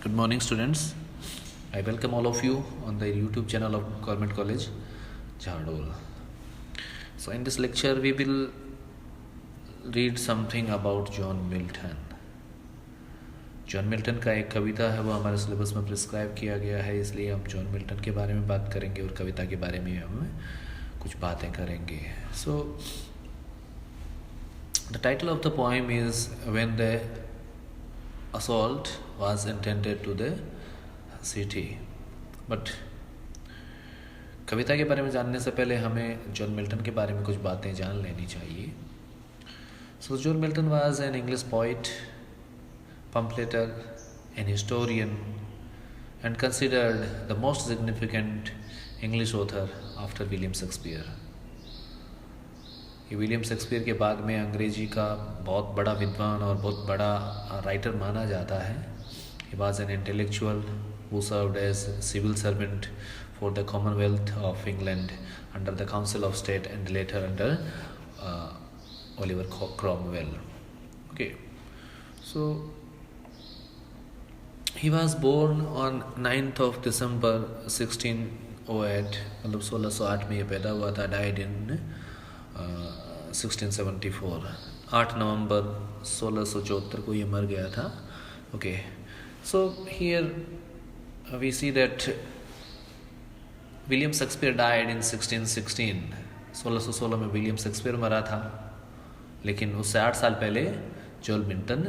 Good morning, students. I welcome all of you on the YouTube channel of Government College, Jhadol. So, in this lecture, we will read something about John Milton. John Milton का एक कविता है, वो हमारे syllabus में prescribe किया गया है, इसलिए हम जॉन मिल्टन के बारे में बात करेंगे और कविता के बारे में हम कुछ बातें करेंगे. So the title of the poem is when the assault was intended to the city. But कविता के बारे में जानने से पहले हमें जॉन मिल्टन के बारे में कुछ बातें जान लेनी चाहिए. सो John Milton was an English poet, pamphleteer, an historian, and considered the most significant English author after William Shakespeare. ये विलियम शेक्सपियर के बाद में अंग्रेजी का बहुत बड़ा विद्वान और बहुत बड़ा राइटर माना जाता है. He was an intellectual who served as civil servant for the Commonwealth of England under the Council of State and later under Oliver Cromwell. Okay, so he was born on 9th of December 1608, मतलब 1608 में ये पैदा हुआ था. Died in 1674. 8 नवंबर 1674 को ये मर गया था. Okay, so here we see that William Shakespeare died in 1616. 1616 में विलियम शेक्सपियर मरा था, लेकिन उससे 8 साल पहले जॉन मिल्टन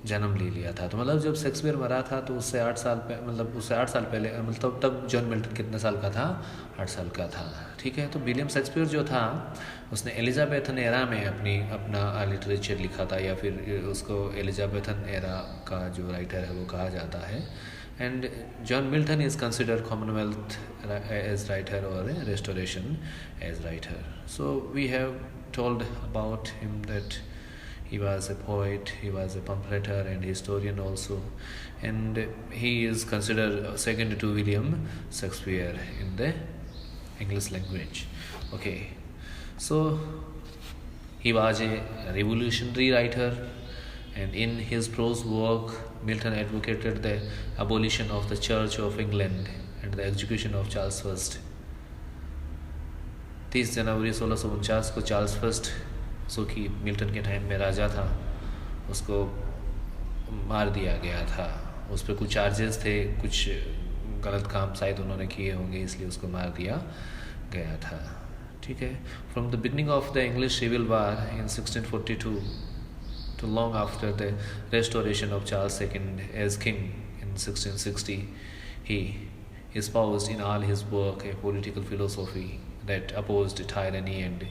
जन्म ले लिया था. तो मतलब जब शेक्सपियर मरा था तो उससे 8 साल पहले मतलब तब जॉन मिल्टन कितने साल का था? 8 साल का था. ठीक है, तो विलियम शेक्सपियर जो था उसने एलिजाबेथन एरा में अपना लिटरेचर लिखा था, या फिर उसको एलिजाबेथन एरा का जो राइटर है वो कहा जाता है. And John Milton is considered commonwealth age writer और restoration age writer. So we have told about him that he was a poet, he was a pamphleteer and historian also, and he is considered second to William Shakespeare in the English language. Okay, so he was a revolutionary writer, and in his prose work Milton advocated the abolition of the Church of England and the execution of Charles I. 30 जनवरी 1649 को Charles first, जो कि Milton के time में राजा था, उसको मार दिया गया था. उस पर कुछ चार्जेस थे, कुछ गलत काम शायद उन्होंने किए होंगे, इसलिए उसको मार दिया गया था. ठीक है, from the beginning of the English civil war in 1642 to long after the restoration of Charles second as king in 1660, he espoused in all his work a political philosophy that opposed tyranny and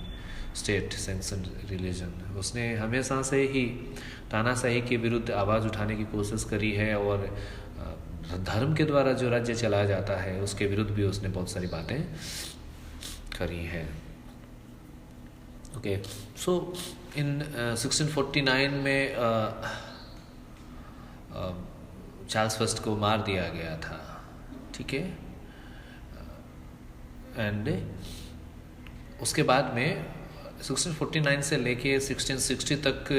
state censored religion. उसने हमेशा से ही तानाशाही के विरुद्ध आवाज़ उठाने की कोशिश करी है, और धर्म के द्वारा जो राज्य चलाया जाता है उसके विरुद्ध भी उसने बहुत सारी बातें करी हैं. ओके, सो इन 1649 में चार्ल्स फर्स्ट को मार दिया गया था. ठीक है, एंड उसके बाद में 1649 से लेके 1660 तक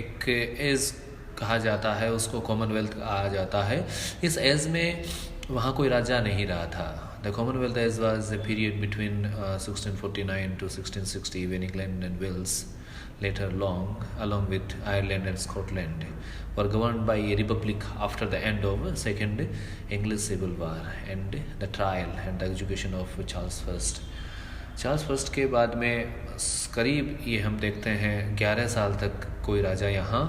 एक एज कहा जाता है, उसको कॉमनवेल्थ कहा जाता है. इस एज में वहाँ कोई राजा नहीं रहा था. The commonwealth age was the period between 1649 to 1660 when England and Wales, later along with Ireland and Scotland, were governed by a republic after the end of Second English Civil War and the trial and the execution of Charles first के बाद में करीब ये हम देखते हैं 11 साल तक कोई राजा यहाँ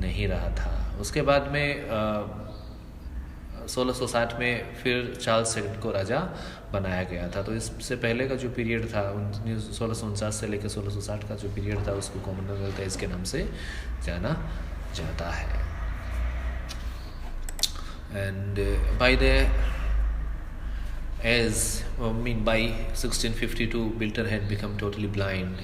नहीं रहा था. उसके बाद में 1660 में फिर चार्ल्स सेकंड को राजा बनाया गया था. तो इससे पहले का जो पीरियड था 1649 से लेकर 1660 का जो पीरियड था उसको कॉमनवेल्थ एज के नाम से जाना जाता है. And by the by 1652 Milton had become totally blind,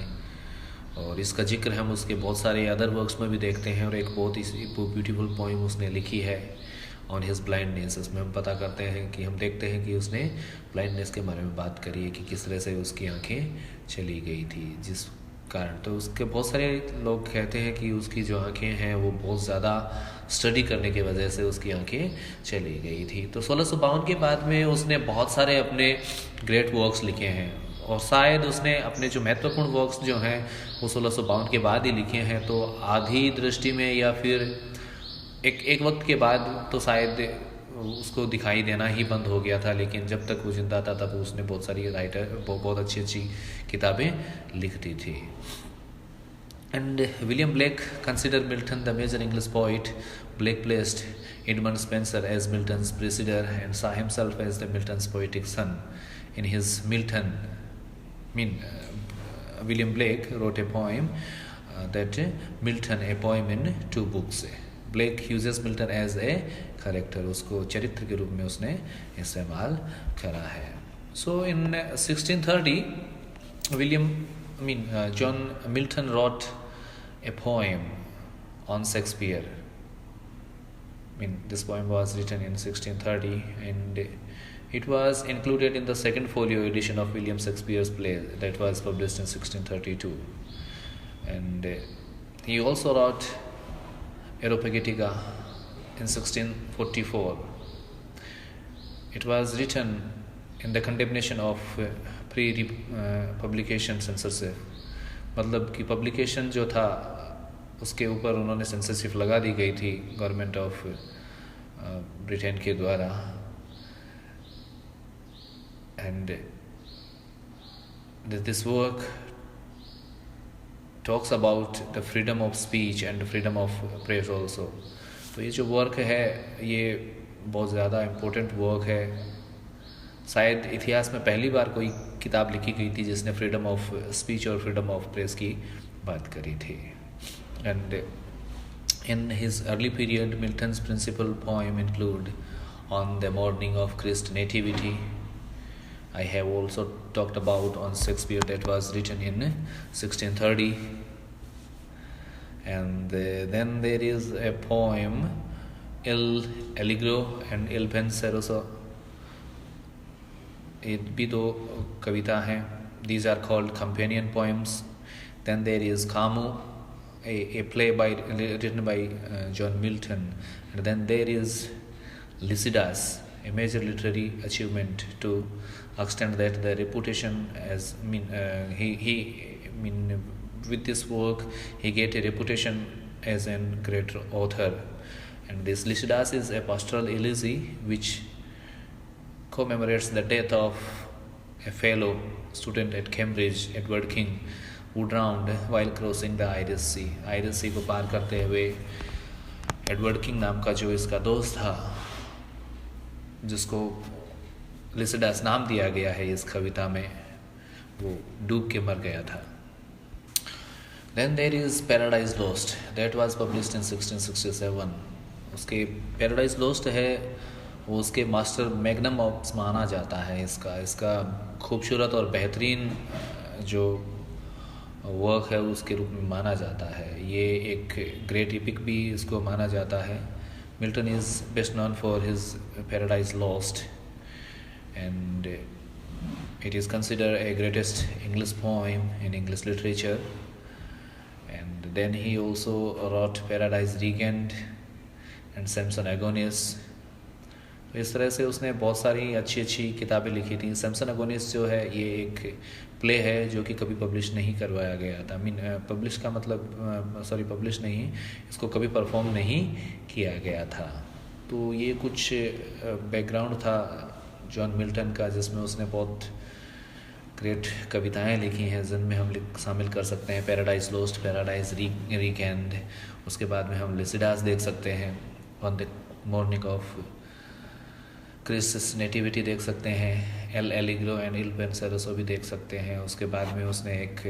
और इसका जिक्र हम उसके बहुत सारे अदर वर्क्स में भी देखते हैं. और एक बहुत ही ब्यूटीफुल पोइम उसने लिखी है ऑन हिज ब्लाइंडनेस. इसमें हम पता करते हैं कि हम देखते हैं कि उसने ब्लाइंडनेस के बारे में बात करी है कि किस तरह से उसकी आंखें चली गई थी, जिस कारण। तो उसके बहुत सारे लोग कहते हैं कि उसकी जो आंखें हैं वो बहुत ज़्यादा स्टडी करने की वजह से उसकी आंखें चली गई थी। तो 1652 के बाद में उसने बहुत सारे अपने ग्रेट वर्क्स लिखे हैं, और शायद उसने अपने जो महत्वपूर्ण वर्क्स जो हैं वो 1652 के बाद ही लिखे हैं। तो आधी दृष्टि में या फिर एक वक्त के बाद तो शायद उसको दिखाई देना ही बंद हो गया था, लेकिन जब तक वो जिंदा था तब उसने बहुत सारी बहुत अच्छी अच्छी किताबें लिखती थी। And William Blake consider Milton the major English poet. Blake placed Edmund Spenser as Milton's precedor and saw himself as the Milton's poetic son. In his William Blake wrote a poem that Milton, a poem in 2 books. Blake uses Milton as a character, उसको चरित्र के रूप में उसने इस्तेमाल करा है. So in 1630 John Milton wrote a poem on Shakespeare. This poem was written in 1630 and it was included in the second folio edition of William Shakespeare's play that was published in 1632. And he also wrote Areopagitica in 1644. It was written in the condemnation of pre-publication censorship. मतलब कि publication जो था उसके ऊपर उन्होंने censorship लगा दी गई थी गवर्नमेंट ऑफ ब्रिटेन के द्वारा. And this work talks about the freedom of speech and freedom of press also. तो ये जो वर्क है ये बहुत ज़्यादा इम्पोर्टेंट वर्क है. शायद इतिहास में पहली बार कोई किताब लिखी गई थी जिसने फ्रीडम ऑफ स्पीच और फ्रीडम ऑफ प्रेस की बात करी थी. And in his early period, Milton's principal poem include On the Morning of Christ's Nativity. I have also talked about on Shakespeare that was written in 1630. And then there is a poem Il Allegro and Il Penseroso. ये भी 2 कविता हैं. These are called companion poems. Then there is Camus, a play written by John Milton. And then there is Lycidas, a major literary achievement to extent that the reputation as with this work he get a reputation as a great author. And this Lycidas is a pastoral elegy which commemorates the death of a fellow student at Cambridge, Edward King, who drowned while crossing the Irish Sea. Irish Sea को पार करते हुए Edward king नाम का जो इसका दोस्त था, जिसको लिसिडास नाम दिया गया है इस कविता में, वो डूब के मर गया था. Then there is Paradise Lost that was published in 1667. उसके Paradise Lost है वो उसके मास्टर मैग्नम ऑप्स माना जाता है. इसका खूबसूरत और बेहतरीन जो वर्क है उसके रूप में माना जाता है. ये एक ग्रेट एपिक भी इसको माना जाता है. Milton is best known for his Paradise Lost and it is consider a greatest English poem in English literature. And then he also wrote Paradise Regained and Samson Agonistes. इस तरह से उसने बहुत सारी अच्छी अच्छी किताबें लिखी थी. सैमसन एगोनिस जो है ये एक प्ले है जो कि कभी पब्लिश नहीं करवाया गया था. पब्लिश का मतलब पब्लिश नहीं, इसको कभी परफॉर्म नहीं किया गया था. तो ये कुछ बैकग्राउंड था जॉन मिल्टन का, जिसमें उसने बहुत ग्रेट कविताएं लिखी हैं, जिनमें हम शामिल कर सकते हैं पैराडाइज लॉस्ट, पैराडाइज रीगेंड. उसके बाद में हम लिसिडास देख सकते हैं, On the Morning of Christ's Nativity देख सकते हैं, L'Allegro and Il Penseroso भी देख सकते हैं. उसके बाद में उसने एक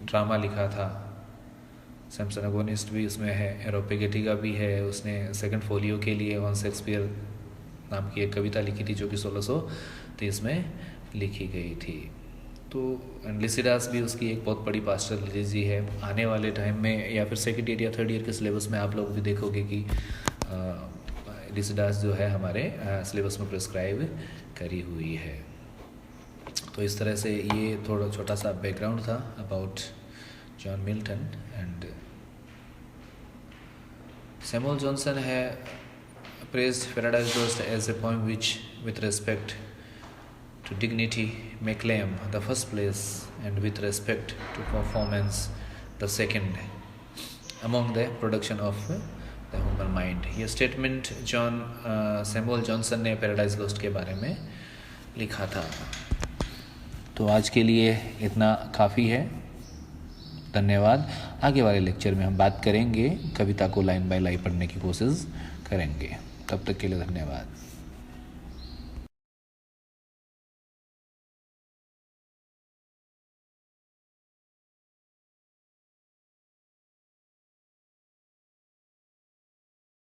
ड्रामा लिखा था, सैमसन एगोनिस्ट भी उसमें है, एरोपेगेटिका भी है. उसने सेकंड फोलियो के लिए ऑन शेक्सपियर नाम की एक कविता लिखी थी जो कि 1630 में लिखी गई थी. तो लिसिडास भी उसकी एक बहुत बड़ी पास्टरल एलेजी है. आने वाले टाइम में या फिर सेकेंड ईयर या थर्ड ईयर के सिलेबस में आप लोग भी देखोगे कि लिसिडास जो है हमारे सिलेबस में प्रिस्क्राइब करी हुई है. तो इस तरह से ये थोड़ा छोटा सा बैकग्राउंड था about John Milton and Samuel Johnson है praised Paradise Lost as a poem which, with respect to dignity, may claim the first place, and with respect to performance, the second among the production of the human mind. ये statement Samuel Johnson ने paradise lost के बारे में लिखा था। तो आज के लिए इतना काफ़ी है, धन्यवाद। आगे वाले लेक्चर में हम बात करेंगे, कविता को लाइन बाय लाइन पढ़ने की कोशिश करेंगे। तब तक के लिए धन्यवाद।